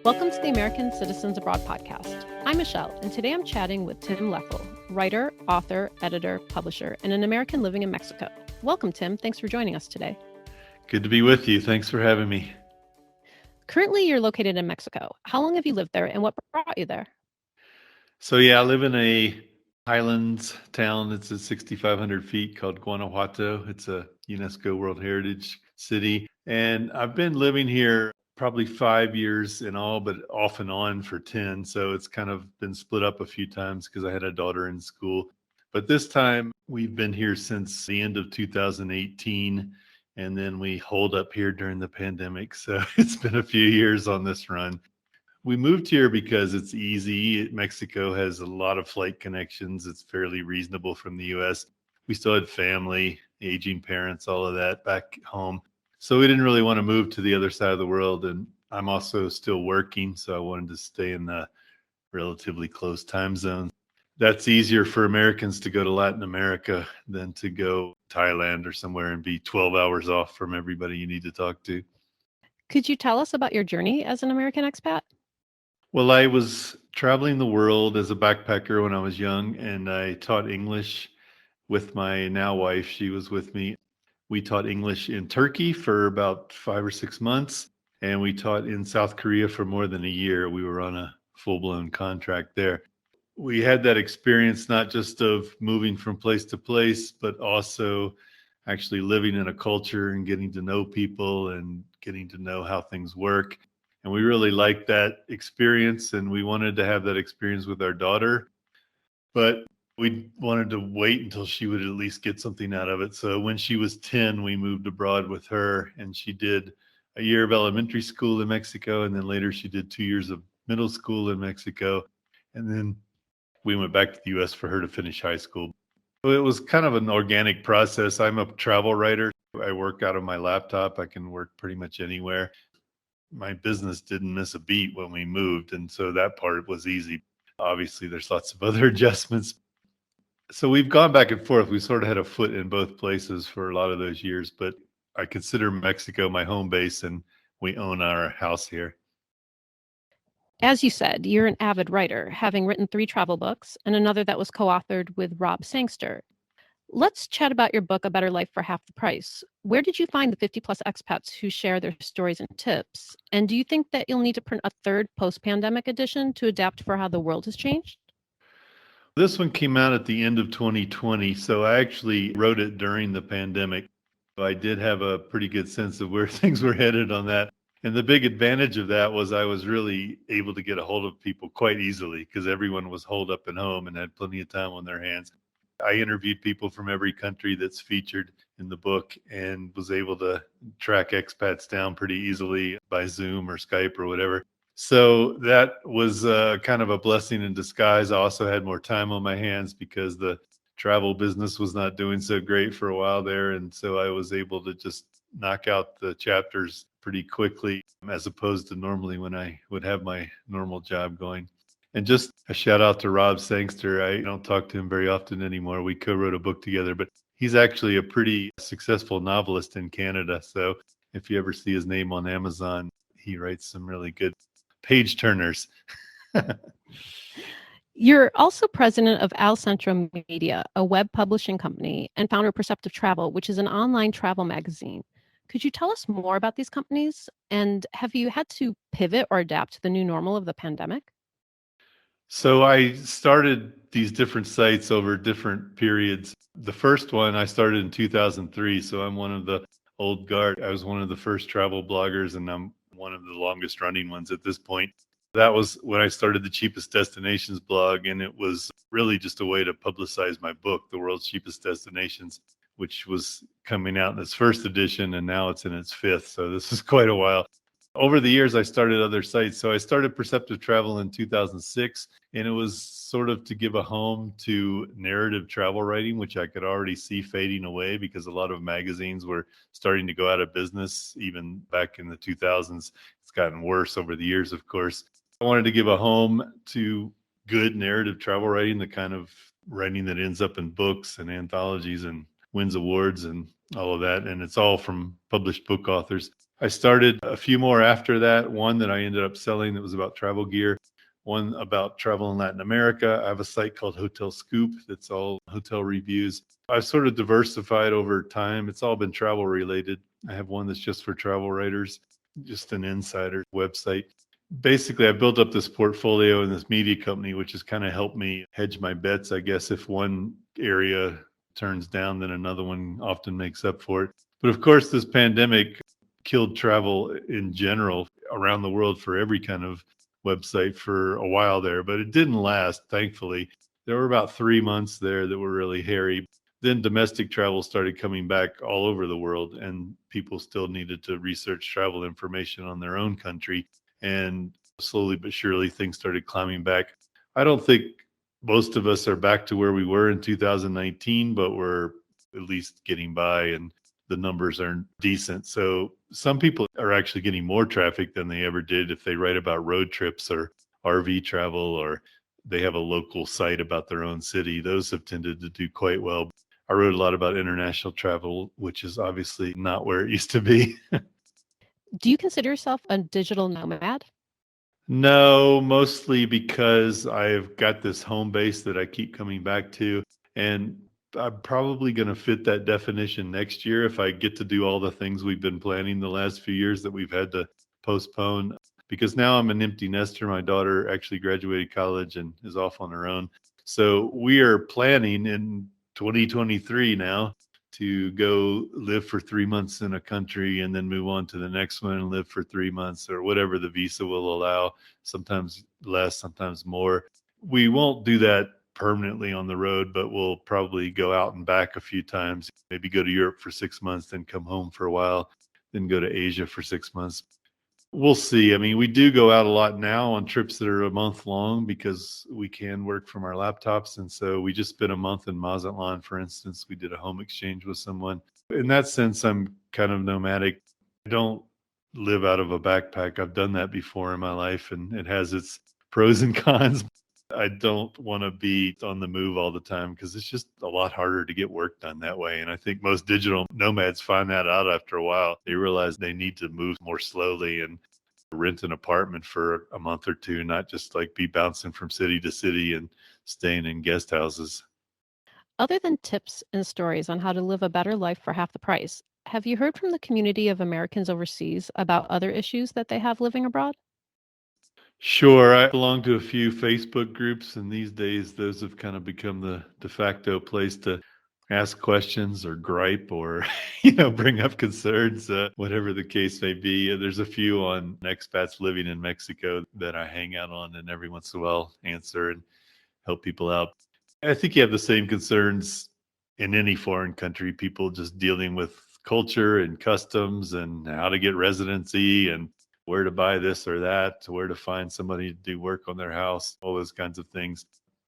Welcome to the American Citizens Abroad podcast. I'm Michelle, and today I'm chatting with Tim Leffel, writer, author, editor, publisher, and an American living in Mexico. Welcome, Tim. Thanks for joining us today. Good to be with you. Thanks for having me. Currently, you're located in Mexico. How long have you lived there, and what brought you there? So I live in a highlands town that's at 6,500 feet called Guanajuato. It's a UNESCO World Heritage City. And I've been living here probably 5 years in all, but off and on for 10. So it's kind of been split up a few times because I had a daughter in school. But this time we've been here since the end of 2018. And then we holed up here during the pandemic. So it's been a few years on this run. We moved here because it's easy. Mexico has a lot of flight connections. It's fairly reasonable from the US. We still had family, aging parents, all of that back home. So we didn't really want to move to the other side of the world. And I'm also still working, so I wanted to stay in the relatively close time zone. That's easier for Americans to go to Latin America than to go Thailand or somewhere and be 12 hours off from everybody you need to talk to. Could you tell us about your journey as an American expat? Well, I was traveling the world as a backpacker when I was young, and I taught English with my now wife. She was with me. We taught English in Turkey for about 5 or 6 months, and we taught in South Korea for more than a year. We were on a full-blown contract there. We had that experience not just of moving from place to place, but also actually living in a culture and getting to know people and getting to know how things work. And we really liked that experience, and we wanted to have that experience with our daughter. But we wanted to wait until she would at least get something out of it. So when she was 10, we moved abroad with her, and she did a year of elementary school in Mexico, and then later she did 2 years of middle school in Mexico. And then we went back to the US for her to finish high school. So it was kind of an organic process. I'm a travel writer. I work out of my laptop. I can work pretty much anywhere. My business didn't miss a beat when we moved, and so that part was easy. Obviously, there's lots of other adjustments. So we've gone back and forth. We sort of had a foot in both places for a lot of those years, but I consider Mexico my home base, and we own our house here. As you said, you're an avid writer, having written 3 travel books and another that was co-authored with Rob Sangster. Let's chat about your book, A Better Life for Half the Price. Where did you find the 50-plus expats who share their stories and tips? And do you think that you'll need to print a third post-pandemic edition to adapt for how the world has changed? This one came out at the end of 2020, so I actually wrote it during the pandemic. I did have a pretty good sense of where things were headed on that. And the big advantage of that was I was really able to get a hold of people quite easily because everyone was holed up at home and had plenty of time on their hands. I interviewed people from every country that's featured in the book and was able to track expats down pretty easily by Zoom or Skype or whatever. So that was kind of a blessing in disguise. I also had more time on my hands because the travel business was not doing so great for a while there. And so I was able to just knock out the chapters pretty quickly as opposed to normally when I would have my normal job going. And just a shout out to Rob Sangster. I don't talk to him very often anymore. We co-wrote a book together, but he's actually a pretty successful novelist in Canada. So if you ever see his name on Amazon, he writes some really good page turners. You're also president of Al Centro Media, a web publishing company, and founder of Perceptive Travel, which is an online travel magazine. Could you tell us more about these companies? And have you had to pivot or adapt to the new normal of the pandemic? So I started these different sites over different periods. The first one I started in 2003, so I'm one of the old guard. I was one of the first travel bloggers, and I'm one of the longest running ones at this point. That was when I started the Cheapest Destinations blog, and it was really just a way to publicize my book, The World's Cheapest Destinations, which was coming out in its first edition, and now it's in its fifth. So this is quite a while. Over the years, I started other sites. So I started Perceptive Travel in 2006, and it was sort of to give a home to narrative travel writing, which I could already see fading away because a lot of magazines were starting to go out of business even back in the 2000s. It's gotten worse over the years, of course. I wanted to give a home to good narrative travel writing, the kind of writing that ends up in books and anthologies and wins awards and all of that. And it's all from published book authors. I started a few more after that, one that I ended up selling that was about travel gear, one about travel in Latin America. I have a site called Hotel Scoop that's all hotel reviews. I've sort of diversified over time. It's all been travel related. I have one that's just for travel writers, just an insider website. Basically, I built up this portfolio in this media company, which has kind of helped me hedge my bets. I guess if one area turns down, then another one often makes up for it. But of course, this pandemic killed travel in general around the world for every kind of website for a while there, but it didn't last, thankfully. There were about 3 months there that were really hairy. Then domestic travel started coming back all over the world, and people still needed to research travel information on their own country. And slowly but surely, things started climbing back. I don't think most of us are back to where we were in 2019, but we're at least getting by, and the numbers are decent. So some people are actually getting more traffic than they ever did if they write about road trips or RV travel, or they have a local site about their own city. Those have tended to do quite well. I wrote a lot about international travel, which is obviously not where it used to be. Do you consider yourself a digital nomad? No, mostly because I've got this home base that I keep coming back to. And I'm probably going to fit that definition next year if I get to do all the things we've been planning the last few years that we've had to postpone. Because now I'm an empty nester. My daughter actually graduated college and is off on her own. So we are planning in 2023 now to go live for 3 months in a country and then move on to the next one and live for 3 months or whatever the visa will allow, sometimes less, sometimes more. We won't do that permanently on the road, but we'll probably go out and back a few times, maybe go to Europe for 6 months, then come home for a while, then go to Asia for 6 months. We'll see. I mean, we do go out a lot now on trips that are a month long because we can work from our laptops. And so we just spent a month in Mazatlan, for instance. We did a home exchange with someone. In that sense, I'm kind of nomadic. I don't live out of a backpack. I've done that before in my life, and it has its pros and cons. I don't want to be on the move all the time because it's just a lot harder to get work done that way. And I think most digital nomads find that out after a while. They realize they need to move more slowly and rent an apartment for a month or two, not just like be bouncing from city to city and staying in guest houses. Other than tips and stories on how to live a better life for half the price, have you heard from the community of Americans overseas about other issues that they have living abroad? Sure. I belong to a few Facebook groups, and these days those have kind of become the de facto place to ask questions or gripe or, bring up concerns, whatever the case may be. There's a few on expats living in Mexico that I hang out on and every once in a while answer and help people out. I think you have the same concerns in any foreign country, people just dealing with culture and customs and how to get residency and where to buy this or that, to where to find somebody to do work on their house, all those kinds of things.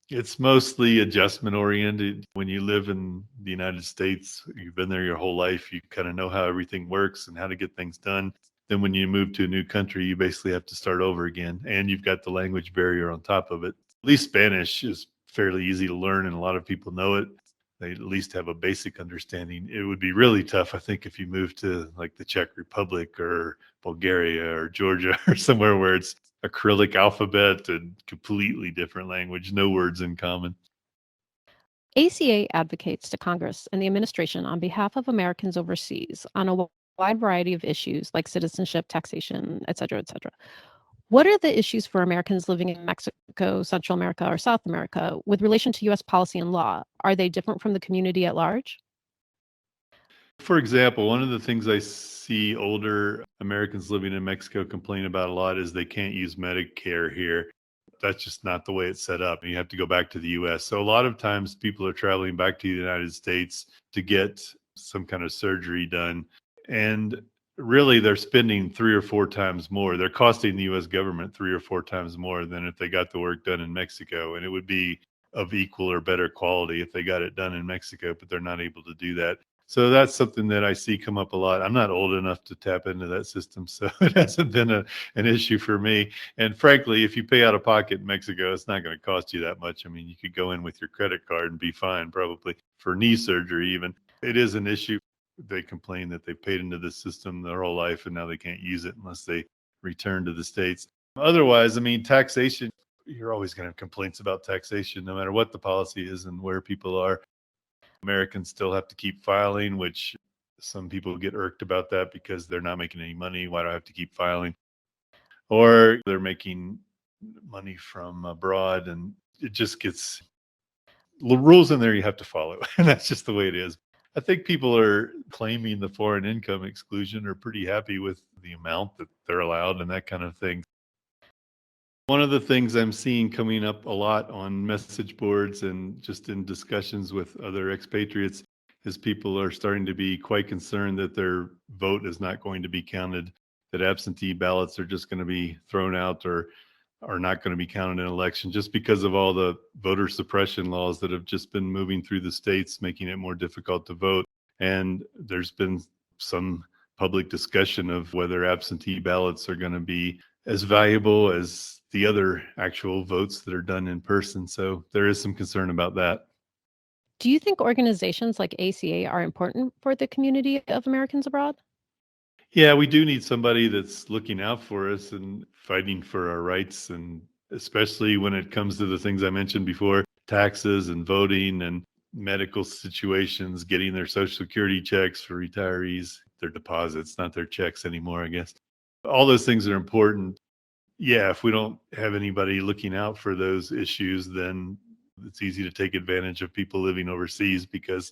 It's mostly adjustment oriented. When you live in the United States, you've been there your whole life, you kind of know how everything works and how to get things done. Then when you move to a new country, you basically have to start over again. And you've got the language barrier on top of it. At least Spanish is fairly easy to learn, and a lot of people know it. They at least have a basic understanding. It would be really tough, I think, if you move to like the Czech Republic or Bulgaria or Georgia or somewhere where it's acrylic alphabet and completely different language, no words in common. ACA advocates to Congress and the administration on behalf of Americans overseas on a wide variety of issues like citizenship, taxation, et cetera, et cetera. What are the issues for Americans living in Mexico, Central America, or South America with relation to U.S. policy and law? Are they different from the community at large? For example, one of the things I see older Americans living in Mexico complain about a lot is they can't use Medicare here. That's just not the way it's set up. You have to go back to the US. So a lot of times people are traveling back to the United States to get some kind of surgery done. And really, they're spending 3 or 4 times more. They're costing the US government 3 or 4 times more than if they got the work done in Mexico. And it would be of equal or better quality if they got it done in Mexico, but they're not able to do that. So that's something that I see come up a lot. I'm not old enough to tap into that system, so it hasn't been an issue for me. And frankly, if you pay out of pocket in Mexico, it's not going to cost you that much. I mean, you could go in with your credit card and be fine, probably for knee surgery, even. It is an issue. They complain that they paid into the system their whole life and now they can't use it unless they return to the States. Otherwise, I mean, taxation, you're always going to have complaints about taxation no matter what the policy is and where people are. Americans still have to keep filing, which some people get irked about that because they're not making any money. Why do I have to keep filing? Or they're making money from abroad, and it just gets the rules in there you have to follow. And that's just the way it is. I think people are claiming the foreign income exclusion are pretty happy with the amount that they're allowed and that kind of thing. One of the things I'm seeing coming up a lot on message boards and just in discussions with other expatriates is people are starting to be quite concerned that their vote is not going to be counted, that absentee ballots are just going to be thrown out or are not going to be counted in an election just because of all the voter suppression laws that have just been moving through the states, making it more difficult to vote. And there's been some public discussion of whether absentee ballots are going to be as valuable as the other actual votes that are done in person. So there is some concern about that. Do you think organizations like ACA are important for the community of Americans abroad? Yeah, we do need somebody that's looking out for us and fighting for our rights, and especially when it comes to the things I mentioned before, taxes and voting and medical situations, getting their Social Security checks for retirees, their deposits, not their checks anymore, I guess. All those things are important. Yeah, if we don't have anybody looking out for those issues, then it's easy to take advantage of people living overseas because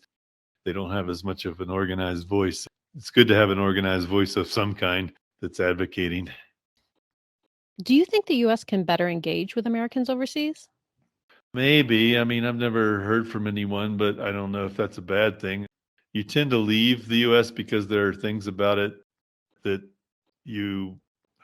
they don't have as much of an organized voice. It's good to have an organized voice of some kind that's advocating. Do you think the US can better engage with Americans overseas? Maybe. I mean, I've never heard from anyone, but I don't know if that's a bad thing. You tend to leave the US because there are things about it that you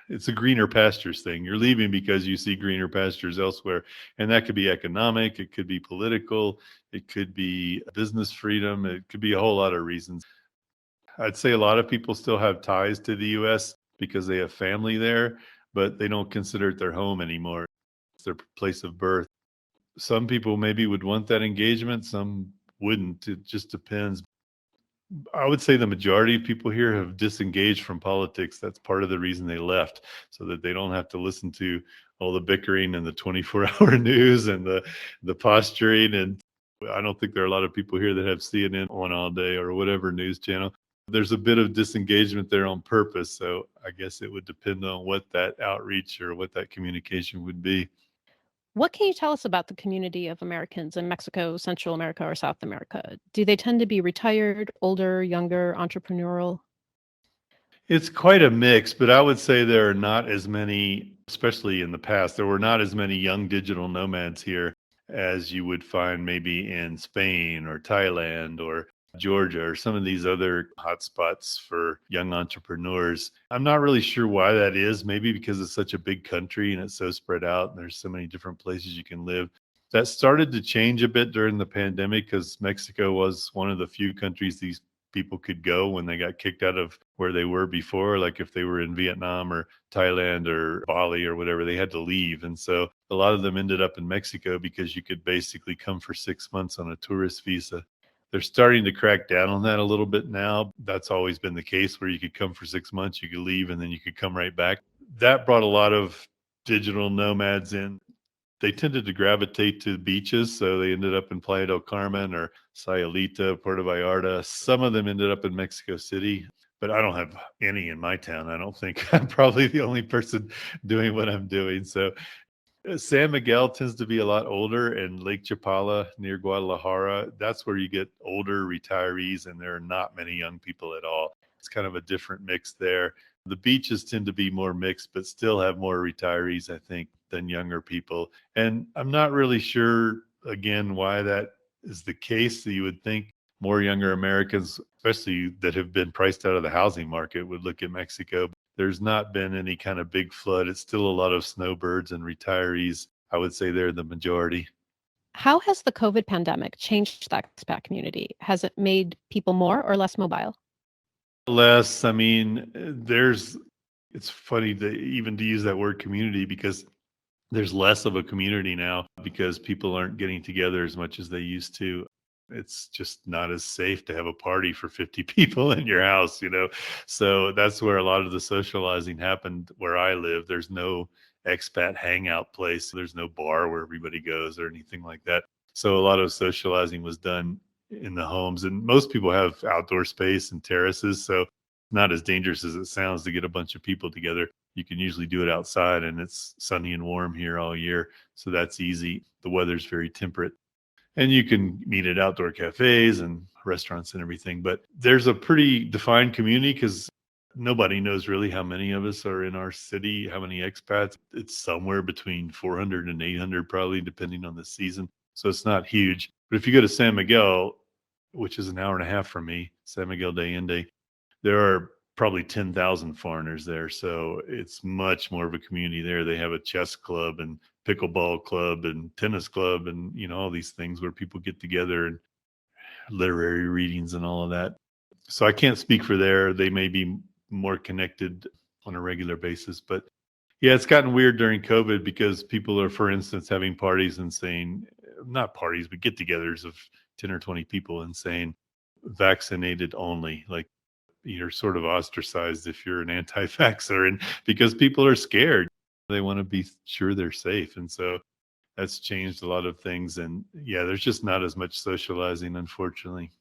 it's a greener pastures thing. You're leaving because you see greener pastures elsewhere. And that could be economic, it could be political, it could be business freedom, it could be a whole lot of reasons. I'd say a lot of people still have ties to the US because they have family there, but they don't consider it their home anymore. It's their place of birth. Some people maybe would want that engagement, some wouldn't. It just depends. I would say the majority of people here have disengaged from politics. That's part of the reason they left, so that they don't have to listen to all the bickering and the 24-hour news and the posturing. And I don't think there are a lot of people here that have CNN on all day or whatever news channel. There's a bit of disengagement there on purpose. So I guess it would depend on what that outreach or what that communication would be. What can you tell us about the community of Americans in Mexico, Central America, or South America? Do they tend to be retired, older, younger, entrepreneurial? It's quite a mix, but I would say there are not as many, especially in the past, there were not as many young digital nomads here as you would find maybe in Spain or Thailand or Georgia or some of these other hotspots for young entrepreneurs. I'm not really sure why that is. Maybe because it's such a big country and it's so spread out and there's so many different places you can live. That started to change a bit during the pandemic because Mexico was one of the few countries these people could go when they got kicked out of where they were before. Like if they were in Vietnam or Thailand or Bali or whatever, they had to leave. And so a lot of them ended up in Mexico because you could basically come for 6 months on a tourist visa. They're starting to crack down on that a little bit now. That's always been the case where you could come for 6 months, you could leave, and then you could come right back. That brought a lot of digital nomads in. They tended to gravitate to beaches, so they ended up in Playa del Carmen or Sayulita, Puerto Vallarta. Some of them ended up in Mexico City, but I don't have any in my town. I don't think I'm probably the only person doing what I'm doing. So San Miguel tends to be a lot older, and Lake Chapala near Guadalajara, that's where you get older retirees, and there are not many young people at all. It's kind of a different mix there. The beaches tend to be more mixed, but still have more retirees, I think, than younger people. And I'm not really sure, again, why that is the case. You would think more younger Americans, especially that have been priced out of the housing market, would look at Mexico. There's not been any kind of big flood. It's still a lot of snowbirds and retirees. I would say they're the majority. How has the COVID pandemic changed the expat community? Has it made people more or less mobile? Less, I mean, it's funny to even to use that word community because there's less of a community now because people aren't getting together as much as they used to. It's just not as safe to have a party for 50 people in your house. So that's where a lot of the socializing happened where I live. There's no expat hangout place. There's no bar where everybody goes or anything like that. So a lot of socializing was done in the homes, and most people have outdoor space and terraces. So not as dangerous as it sounds to get a bunch of people together. You can usually do it outside, and it's sunny and warm here all year. So that's easy. The weather's very temperate. And you can meet at outdoor cafes and restaurants and everything. But there's a pretty defined community because nobody knows really how many of us are in our city, how many expats. It's somewhere between 400 and 800, probably, depending on the season. So it's not huge. But if you go to San Miguel, which is an hour and a half from me, San Miguel de Allende, there are probably 10,000 foreigners there. So it's much more of a community there. They have a chess club and pickleball club and tennis club and, all these things where people get together and literary readings and all of that. So I can't speak for there. They may be more connected on a regular basis. But yeah, it's gotten weird during COVID because people are, for instance, having parties and saying, not parties, but get togethers of 10 or 20 people and saying vaccinated only. Like, you're sort of ostracized if you're an anti-vaxxer, and because people are scared, they want to be sure they're safe. And so that's changed a lot of things. And yeah, there's just not as much socializing, unfortunately.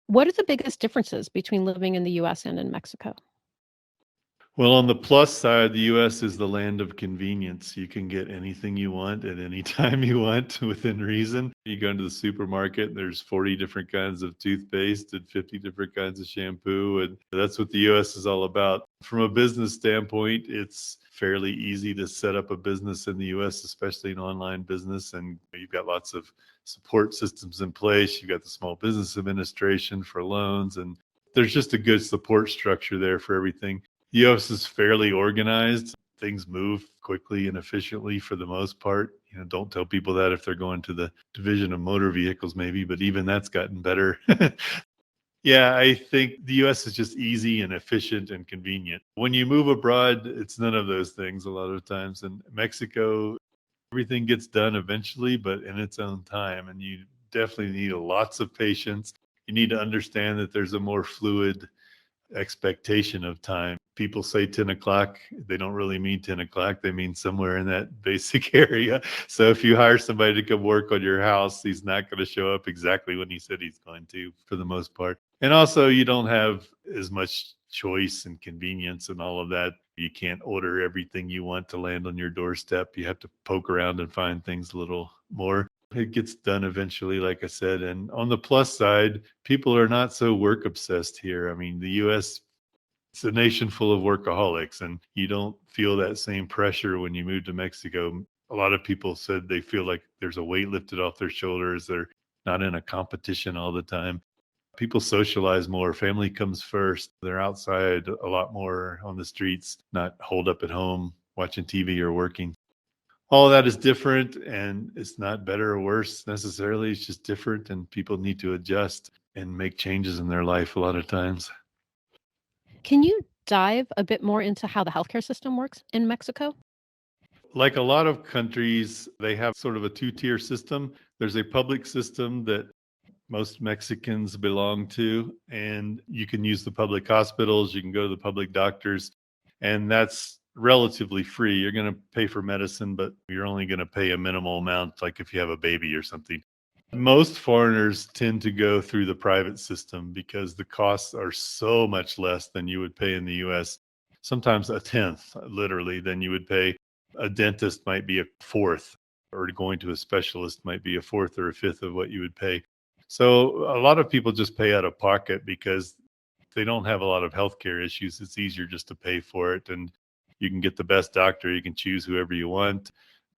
What are the biggest differences between living in the US and in Mexico? Well, on the plus side, the US is the land of convenience. You can get anything you want at any time you want within reason. You go into the supermarket, there's 40 different kinds of toothpaste and 50 different kinds of shampoo. And that's what the US is all about. From a business standpoint, it's fairly easy to set up a business in the US, especially an online business. And you've got lots of support systems in place. You've got the Small Business Administration for loans, and there's just a good support structure there for everything. US is fairly organized. Things move quickly and efficiently for the most part. Don't tell people that if they're going to the Division of Motor Vehicles, maybe, but even that's gotten better. Yeah, I think the US is just easy and efficient and convenient. When you move abroad, it's none of those things a lot of times. In Mexico, everything gets done eventually, but in its own time. And you definitely need lots of patience. You need to understand that there's a more fluid expectation of time. People say 10 o'clock, they don't really mean 10 o'clock. They mean somewhere in that basic area. So if you hire somebody to come work on your house, he's not going to show up exactly when he said he's going to, for the most part. And also, you don't have as much choice and convenience and all of that. You can't order everything you want to land on your doorstep. You have to poke around and find things a little more. It gets done eventually, like I said. And on the plus side, people are not so work obsessed here. I mean, the US, it's a nation full of workaholics, and you don't feel that same pressure when you move to Mexico. A lot of people said they feel like there's a weight lifted off their shoulders. They're not in a competition all the time. People socialize more. Family comes first. They're outside a lot more on the streets, not holed up at home watching TV or working. All of that is different, and it's not better or worse necessarily. It's just different, and people need to adjust and make changes in their life a lot of times. Can you dive a bit more into how the healthcare system works in Mexico? Like a lot of countries, they have sort of a two-tier system. There's a public system that most Mexicans belong to, and you can use the public hospitals, you can go to the public doctors, and that's relatively free. You're going to pay for medicine, but you're only going to pay a minimal amount, like if you have a baby or something. Most foreigners tend to go through the private system because the costs are so much less than you would pay in the US. Sometimes a tenth, literally, than you would pay. A dentist might be a fourth, or going to a specialist might be a fourth or a fifth of what you would pay. So a lot of people just pay out of pocket because they don't have a lot of healthcare issues. It's easier just to pay for it, and you can get the best doctor. You can choose whoever you want.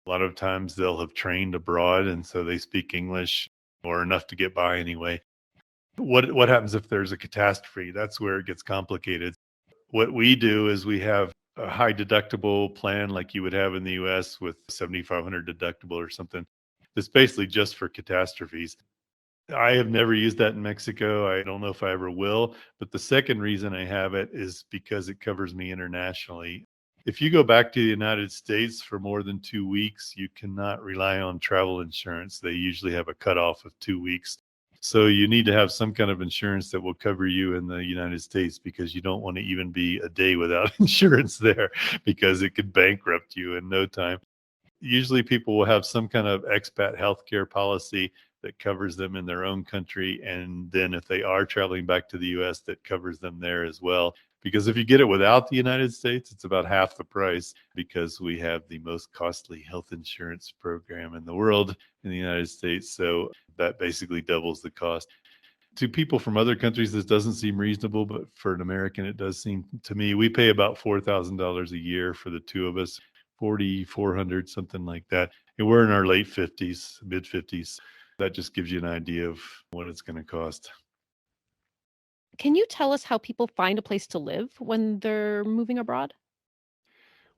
A lot of times they'll have trained abroad, and so they speak English or enough to get by anyway. What happens if there's a catastrophe? That's where it gets complicated. What we do is we have a high deductible plan like you would have in the US with 7,500 deductible or something. It's basically just for catastrophes. I have never used that in Mexico. I don't know if I ever will. But the second reason I have it is because it covers me internationally. If you go back to the United States for more than 2 weeks, you cannot rely on travel insurance. They usually have a cutoff of 2 weeks. So you need to have some kind of insurance that will cover you in the United States, because you don't want to even be a day without insurance there, because it could bankrupt you in no time. Usually people will have some kind of expat healthcare policy that covers them in their own country. And then if they are traveling back to the US, that covers them there as well. Because if you get it without the United States, it's about half the price, because we have the most costly health insurance program in the world in the United States. So that basically doubles the cost. To people from other countries, this doesn't seem reasonable, but for an American, it does seem to me. We pay about $4,000 a year for the two of us, 4,400, something like that. And we're in our late 50s, mid 50s. That just gives you an idea of what it's going to cost. Can you tell us how people find a place to live when they're moving abroad?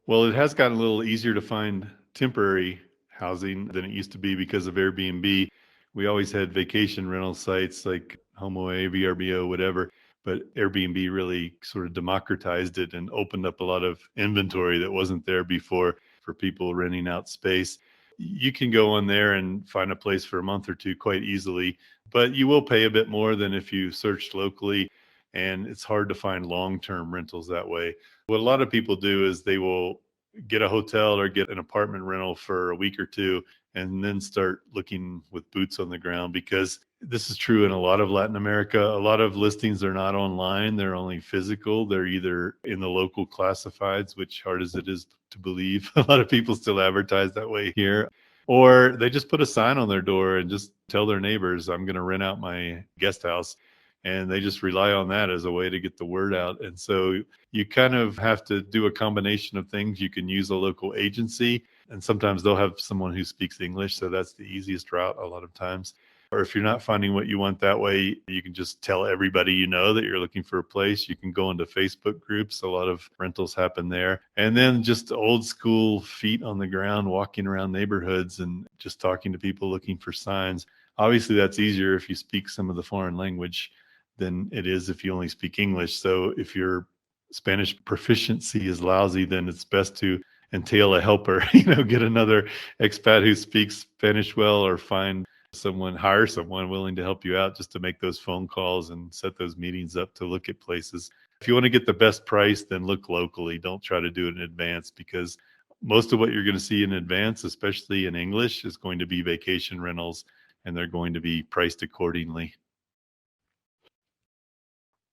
Well, it has gotten a little easier to find temporary housing than it used to be because of Airbnb. We always had vacation rental sites like HomeAway, VRBO, whatever, but Airbnb really sort of democratized it and opened up a lot of inventory that wasn't there before for people renting out space. You can go on there and find a place for a month or two quite easily, but you will pay a bit more than if you searched locally, and it's hard to find long-term rentals that way. What a lot of people do is they will get a hotel or get an apartment rental for a week or two and then start looking with boots on the ground, because this is true in a lot of Latin America. A lot of listings are not online, they're only physical. They're either in the local classifieds, which, hard as it is to believe, a lot of people still advertise that way here, or they just put a sign on their door and just tell their neighbors, I'm going to rent out my guest house. And they just rely on that as a way to get the word out. And so you kind of have to do a combination of things. You can use a local agency, and sometimes they'll have someone who speaks English. So that's the easiest route a lot of times. Or if you're not finding what you want that way, you can just tell everybody you know that you're looking for a place. You can go into Facebook groups. A lot of rentals happen there. And then just old school feet on the ground, walking around neighborhoods and just talking to people looking for signs. Obviously, that's easier if you speak some of the foreign language than it is if you only speak English. So if your Spanish proficiency is lousy, then it's best to entail a helper, get another expat who speaks Spanish well, or hire someone willing to help you out just to make those phone calls and set those meetings up to look at places. If you want to get the best price, then look locally. Don't try to do it in advance, because most of what you're going to see in advance, especially in English, is going to be vacation rentals, and they're going to be priced accordingly.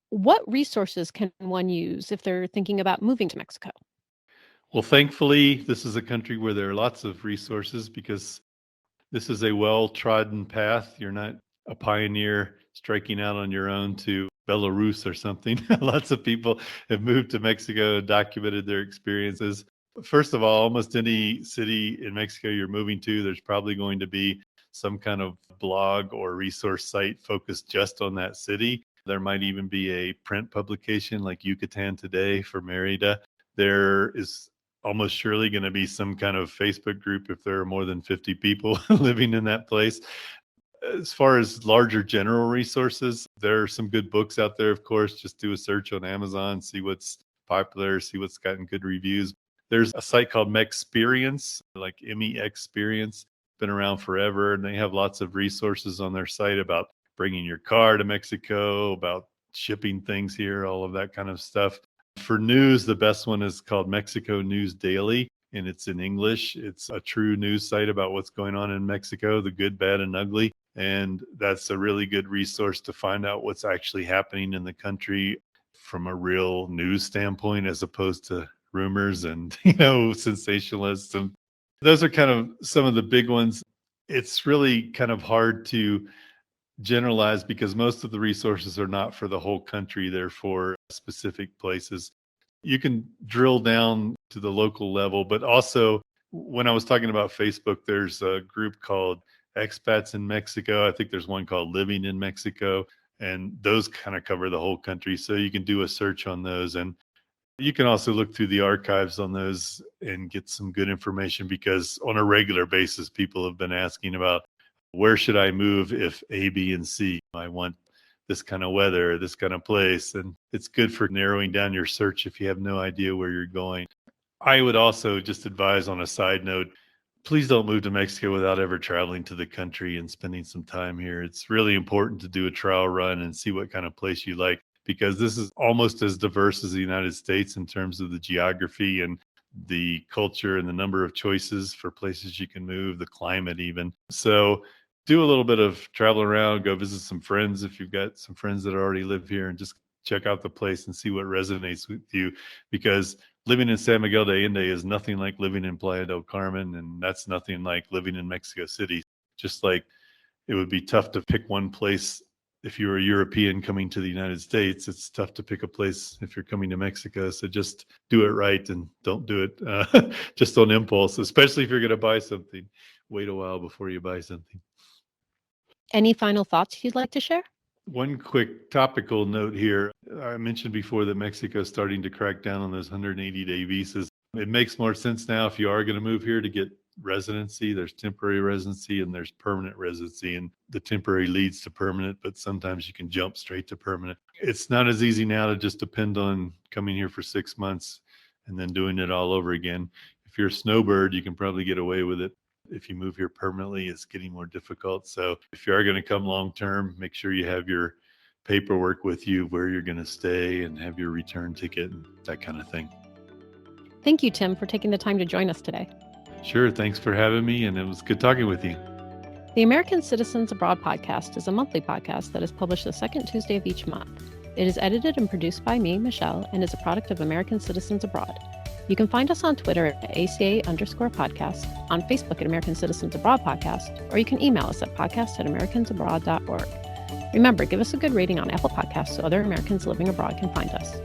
What resources can one use if they're thinking about moving to Mexico? Well, thankfully, this is a country where there are lots of resources, because this is a well-trodden path. You're not a pioneer striking out on your own to Belarus or something. Lots of people have moved to Mexico, documented their experiences. First of all, almost any city in Mexico you're moving to, there's probably going to be some kind of blog or resource site focused just on that city. There might even be a print publication like Yucatan Today for Merida. There is almost surely going to be some kind of Facebook group if there are more than 50 people living in that place. As far as larger general resources, there are some good books out there, of course. Just do a search on Amazon, see what's popular, see what's gotten good reviews. There's a site called Mexperience, like Experience, been around forever, and they have lots of resources on their site about bringing your car to Mexico, about shipping things here, all of that kind of stuff. For news, the best one is called Mexico News Daily, and it's in English. It's a true news site about what's going on in Mexico, the good, bad, and ugly. And that's a really good resource to find out what's actually happening in the country from a real news standpoint, as opposed to rumors and, sensationalism. Those are kind of some of the big ones. It's really kind of hard to generalize, because most of the resources are not for the whole country. They're for specific places. You can drill down to the local level, but also, when I was talking about Facebook, there's a group called Expats in Mexico. I think there's one called Living in Mexico, and those kind of cover the whole country. So you can do a search on those, and you can also look through the archives on those and get some good information, because on a regular basis, people have been asking about, where should I move if A, B, and C? I want this kind of weather, this kind of place. And it's good for narrowing down your search if you have no idea where you're going. I would also just advise on a side note, please don't move to Mexico without ever traveling to the country and spending some time here. It's really important to do a trial run and see what kind of place you like, because this is almost as diverse as the United States in terms of the geography and the culture and the number of choices for places you can move, the climate even. So do a little bit of travel around, go visit some friends if you've got some friends that already live here, and just check out the place and see what resonates with you, because living in San Miguel de Allende is nothing like living in Playa del Carmen, and that's nothing like living in Mexico City. Just like it would be tough to pick one place if you're a European coming to the United States, it's tough to pick a place if you're coming to Mexico. So just do it right and don't do it just on impulse, especially if you're going to buy something. Wait a while before you buy something. Any final thoughts you'd like to share? One quick topical note here. I mentioned before that Mexico is starting to crack down on those 180-day visas. It makes more sense now if you are going to move here to get residency. There's temporary residency and there's permanent residency, and the temporary leads to permanent, but sometimes you can jump straight to permanent. It's not as easy now to just depend on coming here for 6 months and then doing it all over again. If you're a snowbird, you can probably get away with it. If you move here permanently, it's getting more difficult. So if you are going to come long term, make sure you have your paperwork with you, where you're going to stay, and have your return ticket and that kind of thing. Thank you, Tim, for taking the time to join us today. Sure. Thanks for having me, and it was good talking with you. The American Citizens Abroad podcast is a monthly podcast that is published the second Tuesday of each month. It is edited and produced by me, Michelle, and is a product of American Citizens Abroad. You can find us on Twitter at ACA_podcast, on Facebook at American Citizens Abroad Podcast, or you can email us at podcast@americansabroad.org. Remember, give us a good rating on Apple Podcasts so other Americans living abroad can find us.